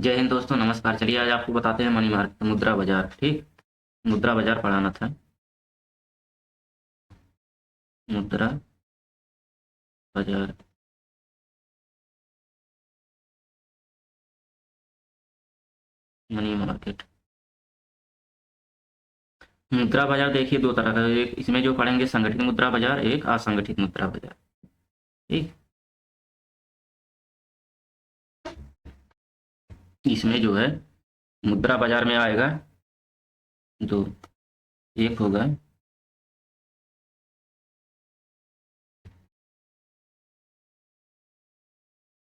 जय हिंद दोस्तों, नमस्कार। चलिए आज आपको बताते हैं मनी मार्केट, मुद्रा बाजार। ठीक, मुद्रा बाजार पढ़ाना था। मुद्रा बाजार, मनी मार्केट। मुद्रा बाजार देखिए दो तरह का, एक इसमें जो पढ़ेंगे संगठित मुद्रा बाजार, एक असंगठित मुद्रा बाजार। ठीक, इसमें जो है मुद्रा बाजार में आएगा दो, एक होगा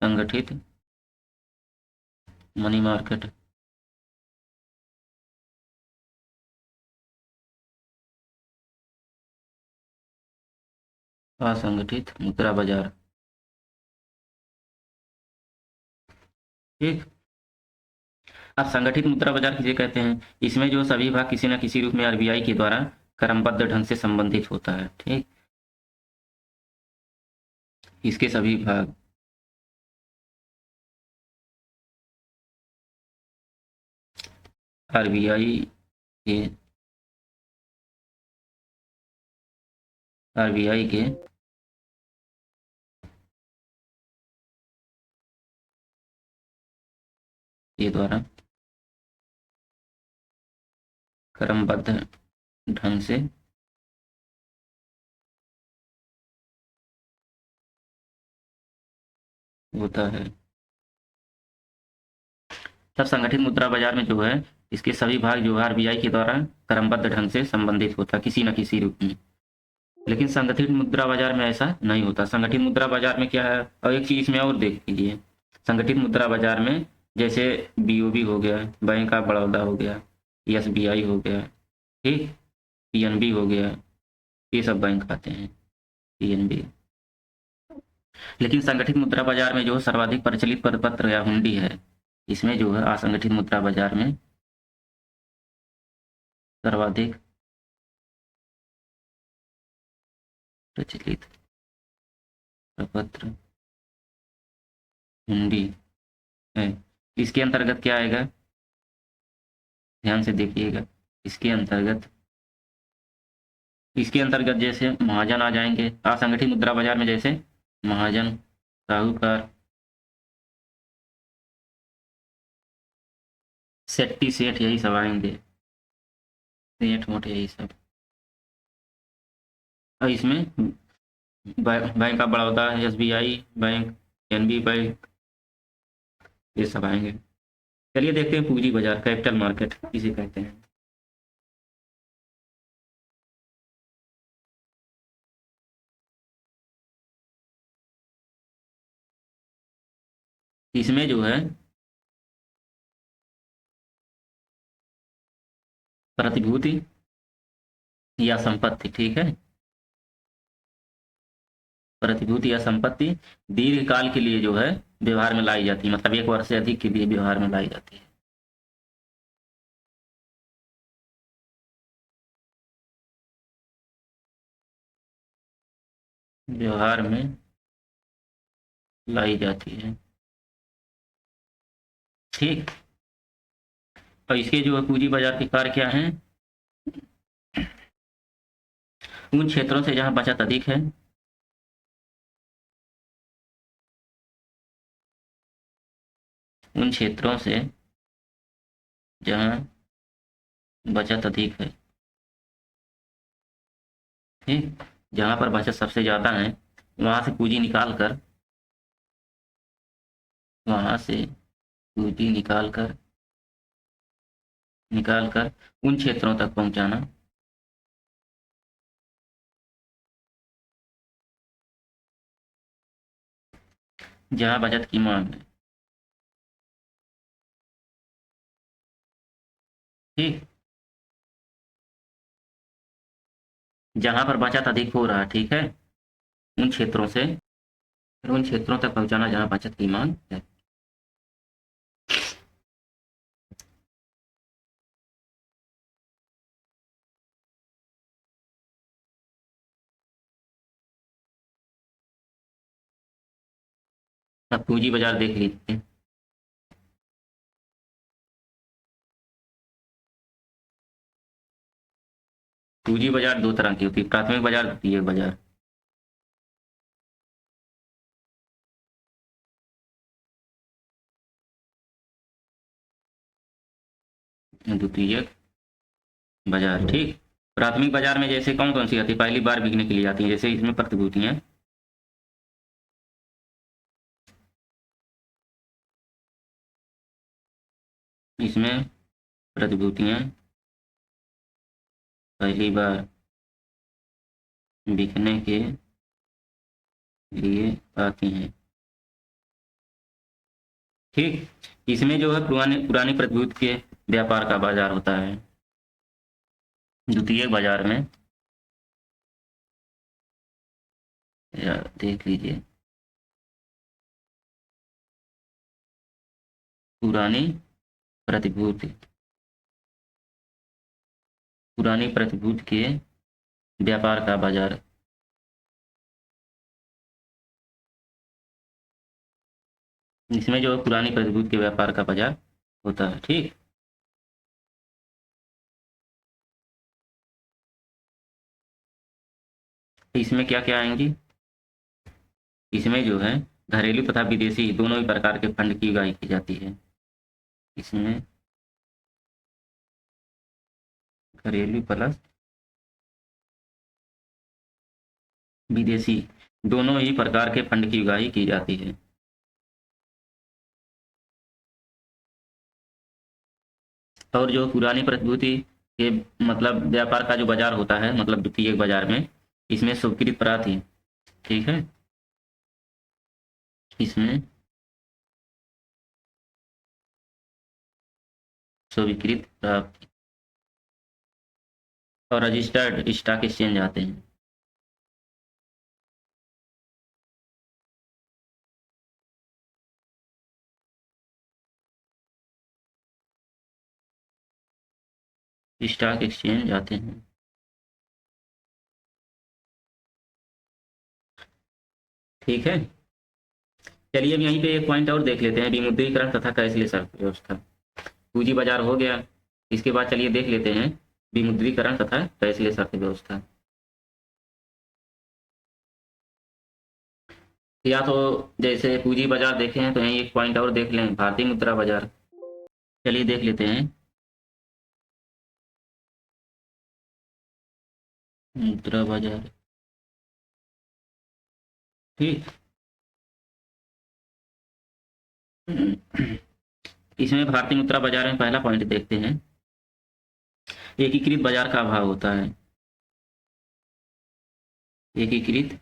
संगठित मनी मार्केट, असंगठित मुद्रा बाजार। ठीक, अब संगठित मुद्रा बाजार किसे कहते हैं? इसमें जो सभी भाग किसी न किसी रूप में आरबीआई के द्वारा क्रमबद्ध ढंग से संबंधित होता है। ठीक, इसके सभी भाग आरबीआई के आरबीआई के द्वारा क्रमबद्ध ढंग से होता है। तब संगठित मुद्रा बाजार में जो है इसके सभी भाग जो है आरबीआई के द्वारा क्रमबद्ध ढंग से संबंधित होता है किसी न किसी रूप में। लेकिन संगठित मुद्रा बाजार में ऐसा नहीं होता। संगठित मुद्रा बाजार में क्या है, और एक चीज इसमें और देख लीजिए, संगठित मुद्रा बाजार में जैसे बीओबी हो गया, बैंक ऑफ बड़ौदा हो गया, एसबीआई हो गया, ठीक, पीएनबी हो गया, ये सब बैंक आते हैं, पीएनबी। लेकिन संगठित मुद्रा बाजार में जो सर्वाधिक प्रचलित प्रपत्र या हुंडी है, इसमें जो है असंगठित मुद्रा बाजार में सर्वाधिक प्रचलित प्रपत्र हुंडी है। इसके अंतर्गत क्या आएगा, ध्यान से देखिएगा। इसके अंतर्गत इसके अंतर्गत जैसे महाजन आ जाएंगे असंगठित मुद्रा बाजार में, जैसे महाजन, साहूकार, सेट्टी सेठ, यही सब आएंगे, सेठ मोठ यही सब। और इसमें bank of Baroda, SBI bank, NB bank, ये सब आएंगे। चलिए देखते हैं पूंजी बाजार, कैपिटल मार्केट किसे कहते हैं। इसमें जो है प्रतिभूति या संपत्ति, ठीक है, प्रतिभूति या संपत्ति दीर्घ काल के लिए जो है व्यवहार में लाई जाती है, मतलब एक वर्ष से अधिक के लिए व्यवहार में लाई जाती है। व्यवहार में लाई जाती है, ठीक। और इसके जो है पूंजी बाजार के कार्य क्या हैं? उन क्षेत्रों से जहां बचत अधिक है, उन क्षेत्रों से जहां बचत अधिक है, ठीक, जहां पर बचत सबसे ज्यादा है, वहां से पूंजी निकाल कर, वहां से पूंजी निकाल कर उन क्षेत्रों तक पहुंचाना जहां बचत की मांग है, ठीक, जहां पर बचत अधिक हो रहा है, ठीक है, उन क्षेत्रों से फिर उन क्षेत्रों तक पहुंचाना जहां बचत की मांग है। अब पूंजी बाजार देख लीजिए। पूंजी बाजार दो तरह की होती है, प्राथमिक बाजार, द्वितीयक बाजार। द्वितीयक बाजार, ठीक। प्राथमिक बाजार में जैसे कौन कौन सी आती है, पहली बार बिकने के लिए आती है, जैसे इसमें प्रतिभूतियां, इसमें प्रतिभूतियां पहली बार बिकने के लिए आती हैं, ठीक। इसमें जो है पुराने पुरानी प्रतिभूति के व्यापार का बाजार होता है। द्वितीयक बाजार में या देख लीजिए, पुरानी प्रतिभूति, पुरानी प्रतिभूति के व्यापार का बाजार, इसमें जो है पुरानी प्रतिभूति के व्यापार का बाजार होता है, ठीक। इसमें क्या क्या आएंगी, इसमें जो है घरेलू तथा विदेशी दोनों ही प्रकार के फंड की उगाही की जाती है। इसमें घरेलू प्लस विदेशी दोनों ही प्रकार के फंड की उगाही की जाती है। और जो पुरानी प्रतिभूति के मतलब व्यापार का जो बाजार होता है, मतलब द्वितीयक बाजार में, इसमें स्वीकृत प्राप्ति, ठीक है, इसमें स्वीकृत प्राप्ति और रजिस्टर्ड स्टॉक एक्सचेंज आते हैं। स्टॉक एक्सचेंज आते हैं, ठीक है। चलिए अब यहीं पे एक पॉइंट और देख लेते हैं, विमुद्रीकरण तथा कैशलेस अर्थव्यवस्था। पूंजी बाजार हो गया, इसके बाद चलिए देख लेते हैं विमुद्रीकरण तथा कैशलेस अर्थव्यवस्था। या तो जैसे पूंजी बाजार देखे हैं तो यहीं एक पॉइंट और देख लें, भारतीय मुद्रा बाजार। चलिए देख लेते हैं मुद्रा बाजार, ठीक। इसमें भारतीय मुद्रा बाजार में पहला पॉइंट देखते हैं, एकीकृत बाजार का अभाव होता है। एकीकृत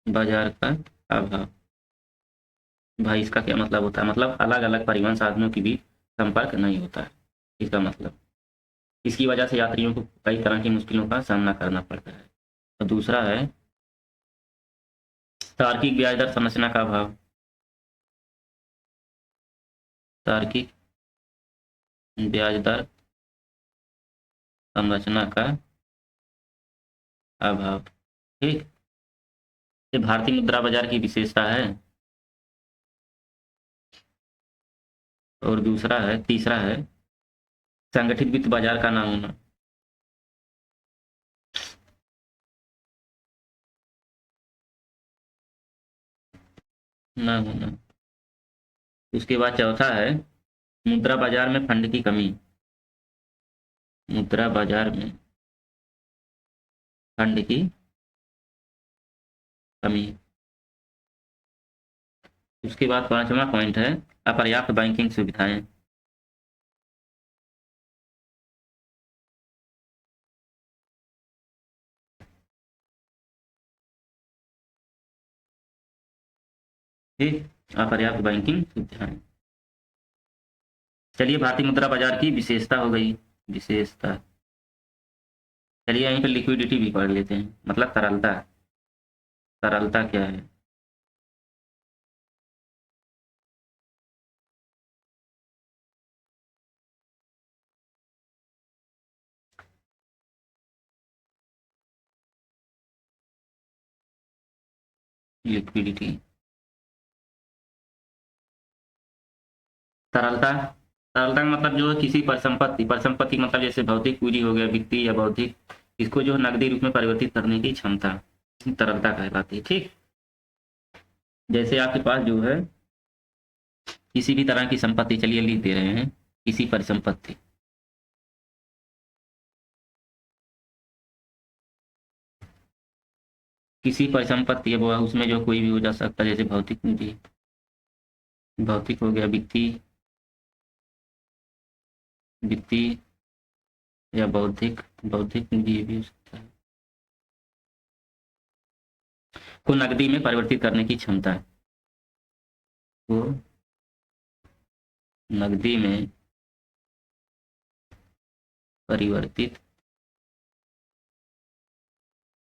बाजार का अभाव, भाई इसका क्या मतलब होता है, मतलब अलग अलग परिवहन साधनों के बीच संपर्क नहीं होता है, इसका मतलब। इसकी वजह से यात्रियों को कई तरह की मुश्किलों का सामना करना पड़ता है। और दूसरा है तार्किक ब्याज दर संरचना का अभाव, तार्किक ब्याज दर संरचना का अभाव, ठीक। ये भारतीय मुद्रा बाजार की विशेषता है। और दूसरा है, तीसरा है संगठित वित्त बाजार का ना होना, ना होना। उसके बाद चौथा है मुद्रा बाजार में फंड की कमी, मुद्रा बाजार में फंड की कमी। उसके बाद पांचवा पॉइंट है अपर्याप्त बैंकिंग सुविधाएं, ठीक, अपर्याप्त बैंकिंग सुविधाएं। चलिए भारतीय मुद्रा बाजार की विशेषता हो गई, विशेषता। चलिए यहीं पर लिक्विडिटी भी पढ़ लेते हैं, मतलब तरलता, तरलता क्या है। लिक्विडिटी, तरलता तरलता का मतलब जो है किसी परिसंपत्ति, परिसंपत्ति मतलब जैसे भौतिक पूंजी हो गया, वित्तीय या बौद्धिक, इसको जो है नकदी रूप में परिवर्तित करने की क्षमता तरलता कहलाती है। ठीक, जैसे आपके पास जो है किसी भी तरह की संपत्ति, चलिए लिख दे रहे हैं, किसी परिसंपत्ति, किसी परिसंपत्ति है वो, उसमें जो कोई भी हो जा सकता है, जैसे भौतिक पूंजी, भौतिक हो गया, वित्तीय, वित्तीय या बौद्धिक, बौद्धिक पूंजी ये भी हो सकता है, को नकदी में परिवर्तित करने की क्षमता है, को नकदी में परिवर्तित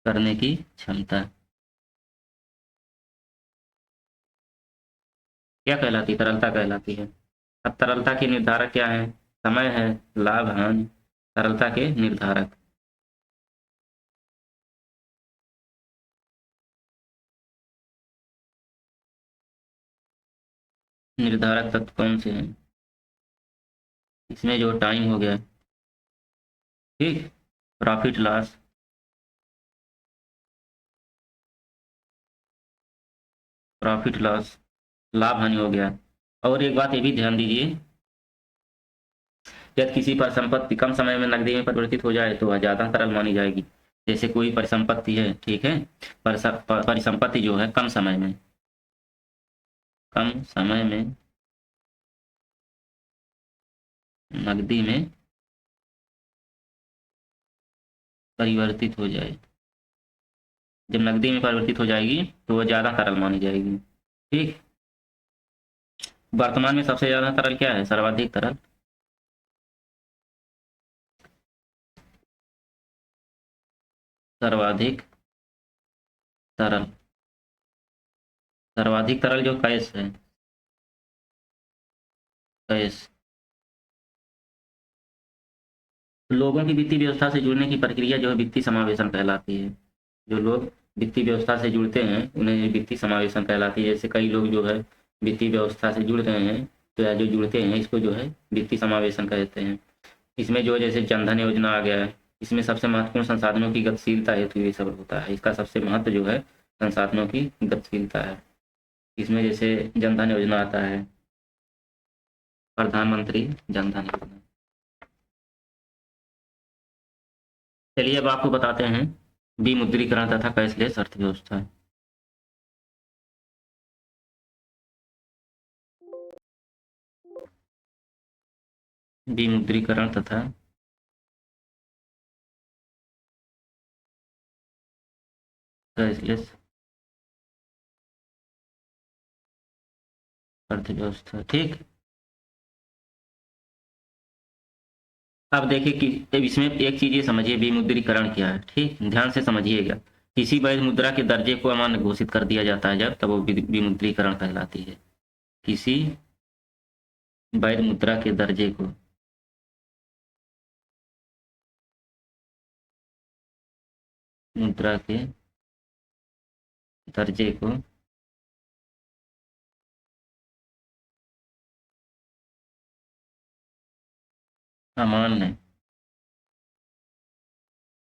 करने की क्षमता क्या कहलाती है? तरलता कहलाती है। अब तरलता के निर्धारक क्या है? समय है, लाभ, हानि, तरलता के निर्धारक। निर्धारक तत्व कौन से हैं? इसमें जो टाइम हो गया, ठीक, प्रॉफिट लॉस, प्रॉफिट लॉस, लाभ हानि हो गया। और एक बात ये भी ध्यान दीजिए, यदि किसी पर संपत्ति कम समय में नकदी में परिवर्तित हो जाए तो वह ज्यादा तरल मानी जाएगी। जैसे कोई परिसंपत्ति है, ठीक है, परिसंपत्ति जो है कम समय में, कम समय में नकदी में परिवर्तित हो जाए, जब नकदी में परिवर्तित हो जाएगी तो वह ज्यादा तरल मानी जाएगी। ठीक, वर्तमान में सबसे ज्यादा तरल क्या है? सर्वाधिक तरल, सर्वाधिक तरल, सर्वाधिक तरल जो कैश है, कैश। लोगों की वित्तीय व्यवस्था से जुड़ने की प्रक्रिया जो है वित्तीय समावेशन कहलाती है। जो लोग वित्तीय व्यवस्था से जुड़ते हैं उन्हें वित्तीय समावेशन कहलाती है। जैसे कई लोग जो है वित्तीय व्यवस्था से जुड़ रहे हैं, तो या जो जुड़ते हैं इसको जो है वित्तीय समावेशन कहते हैं। इसमें जो है जैसे जनधन योजना आ गया है, इसमें सबसे महत्वपूर्ण संसाधनों की गतिशीलता हेतु ये सब होता है। इसका सबसे महत्व जो है संसाधनों की गतिशीलता है। इसमें जैसे जनधन योजना आता है, प्रधानमंत्री जनधन योजना। चलिए अब आपको बताते हैं विमुद्रीकरण तथा कैशलेस अर्थव्यवस्था। विमुद्रीकरण तथा कैशलेस अर्थव्यवस्था। ठीक, अब देखिए कि अब इसमें एक चीज ये समझिए, विमुद्रीकरण क्या है। ठीक, ध्यान से समझिएगा। किसी वैध मुद्रा के दर्जे को अमान्य घोषित कर दिया जाता है जब, तब वो विमुद्रीकरण कहलाती है। किसी वैध मुद्रा के दर्जे को मुद्रा के दर्जे को अमान्य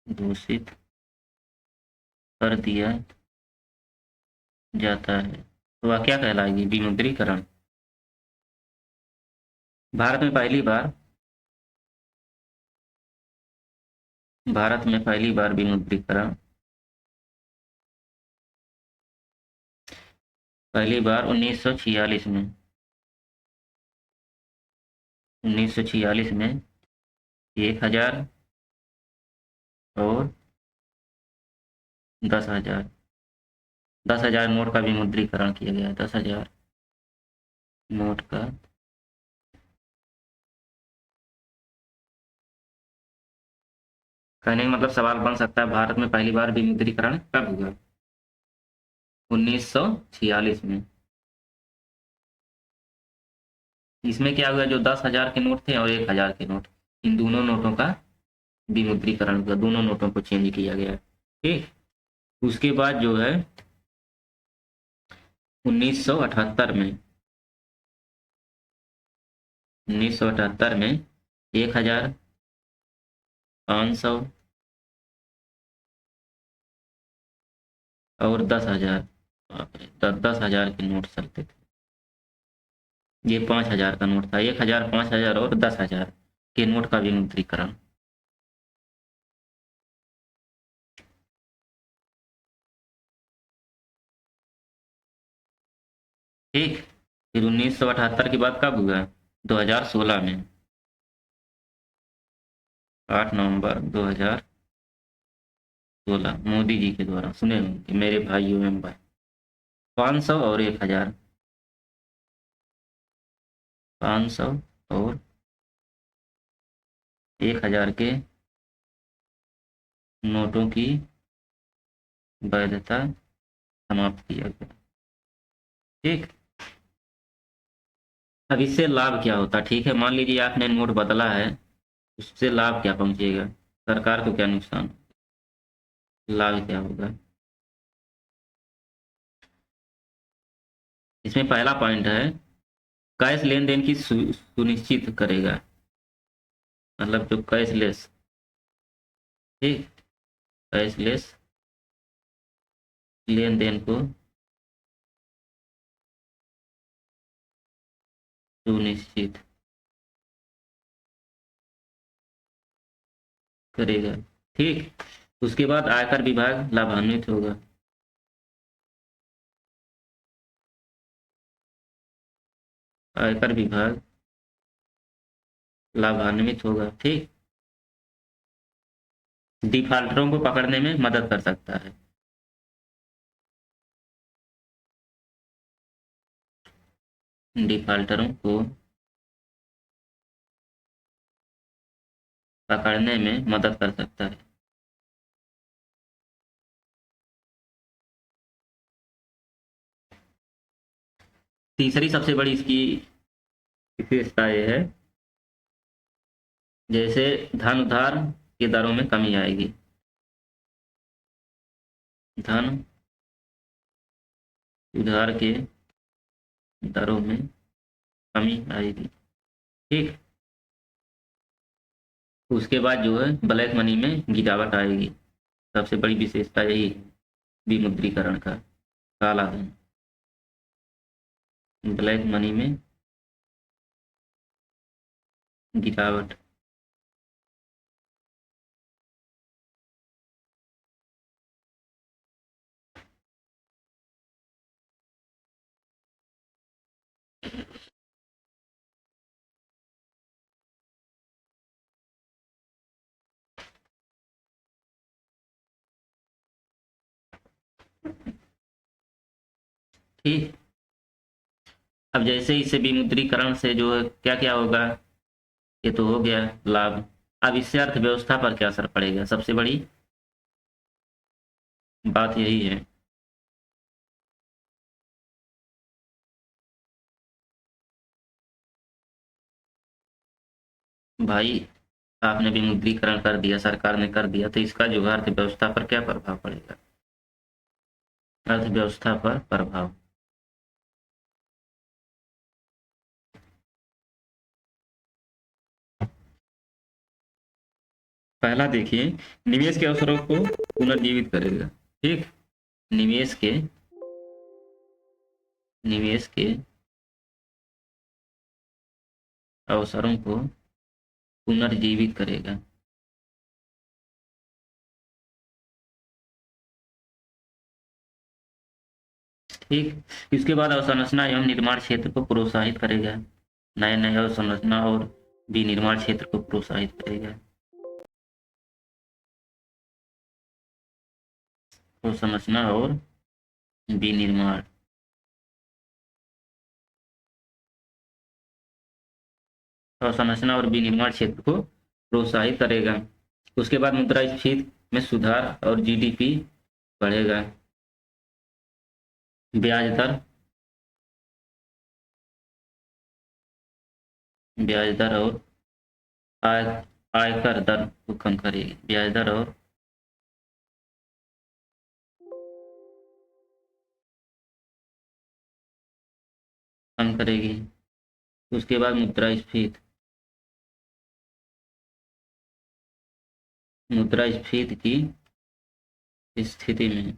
घोषित कर दिया जाता है तो वह क्या कहलाएगी? विमुद्रीकरण। भारत में पहली बार, भारत में पहली बार विमुद्रीकरण पहली बार 1946 में, 1946 में 1000 और 10,000, 10,000 नोट का विमुद्रीकरण किया गया है। 10,000 नोट का कहने का मतलब सवाल बन सकता है, भारत में पहली बार विमुद्रीकरण कब हुआ? 1946 में। इसमें क्या हुआ, जो 10,000 के नोट थे और 1,000 के नोट, इन दोनों नोटों का विमुद्रीकरण हुआ, दोनों नोटों को चेंज किया गया। ठीक, उसके बाद जो है 1978 में, 1978 में 1000, 500 और 10,000। बाप रे, 10,000 के नोट चलते थे। ये 5,000 का नोट था। 1,000, 5,000 और 10,000 के नोट का विमुद्रीकरण। ठीक। फिर 1978 की बात कब हुआ? 2016 में, 8 नवंबर 2016, मोदी जी के द्वारा, सुने होंगे मेरे भाइयों एवं भाई। 500 और 1,000, 500 और 1,000 के नोटों की वैधता समाप्त किया गया। ठीक। अब इससे लाभ क्या होता? ठीक है, मान लीजिए आपने नोट बदला है, उससे लाभ क्या पहुंचेगा? सरकार को क्या नुकसान, लाभ क्या होगा? इसमें पहला पॉइंट है, कैश लेन देन की सुनिश्चित करेगा। मतलब जो कैशलेस, ठीक, कैशलेस लेन देन को सुनिश्चित करेगा। ठीक। उसके बाद आयकर विभाग लाभान्वित होगा। आयकर विभाग लाभान्वित होगा। ठीक। डिफाल्टरों को पकड़ने में मदद कर सकता है। डिफाल्टरों को पकड़ने में मदद कर सकता है। तीसरी सबसे बड़ी इसकी विशेषता ये है, जैसे धन उधार की दरों में कमी आएगी। धन उधार के दरों में कमी आएगी। ठीक। उसके बाद जो है ब्लैक मनी में गिरावट आएगी। सबसे बड़ी विशेषता यही है विमुद्रीकरण का, काला धन, ब्लैक मनी में गिरावट। ठीक। अब जैसे इसे विमुद्रीकरण से जो है क्या क्या होगा, ये तो हो गया लाभ। अब इससे अर्थव्यवस्था पर क्या असर पड़ेगा? सबसे बड़ी बात यही है। भाई, आपने विमुद्रीकरण कर दिया, सरकार ने कर दिया, तो इसका जो है अर्थव्यवस्था पर क्या प्रभाव पड़ेगा? अर्थव्यवस्था पर प्रभाव। पहला देखिए, निवेश के अवसरों को पुनर्जीवित करेगा। ठीक। निवेश के निवेश के अवसरों को पुनर्जीवित करेगा। ठीक। इसके बाद अवसंरचना एवं निर्माण क्षेत्र को प्रोत्साहित करेगा। नए नए अवसंरचना और विनिर्माण क्षेत्र को प्रोत्साहित करेगा। अवसंरचना और विनिर्माण, अवसंरचना और विनिर्माण क्षेत्र को प्रोत्साहित करेगा। उसके बाद मुद्रास्फीति में सुधार और जीडीपी बढ़ेगा। ब्याज दर, ब्याज दर और आय आयकर दर को कम करेगी। ब्याज दर और कम करेगी। उसके बाद मुद्रास्फीति। मुद्रास्फीति की स्थिति में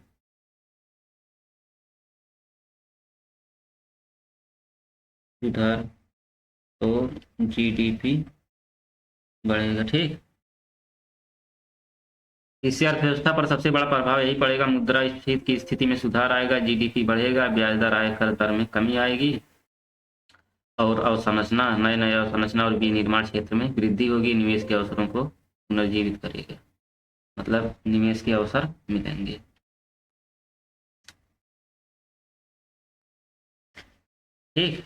सुधार तो जीडीपी बढ़ेगा। ठीक, इससे अर्थव्यवस्था पर सबसे बड़ा प्रभाव यही पड़ेगा। मुद्रास्फीति की स्थिति में सुधार आएगा, जीडीपी बढ़ेगा, ब्याज दर आयकर दर में कमी आएगी और अवसंरचना, नए नए अवसंरचना और विनिर्माण क्षेत्र में वृद्धि होगी। निवेश के अवसरों को पुनर्जीवित करेगा, मतलब निवेश के अवसर मिलेंगे। ठीक।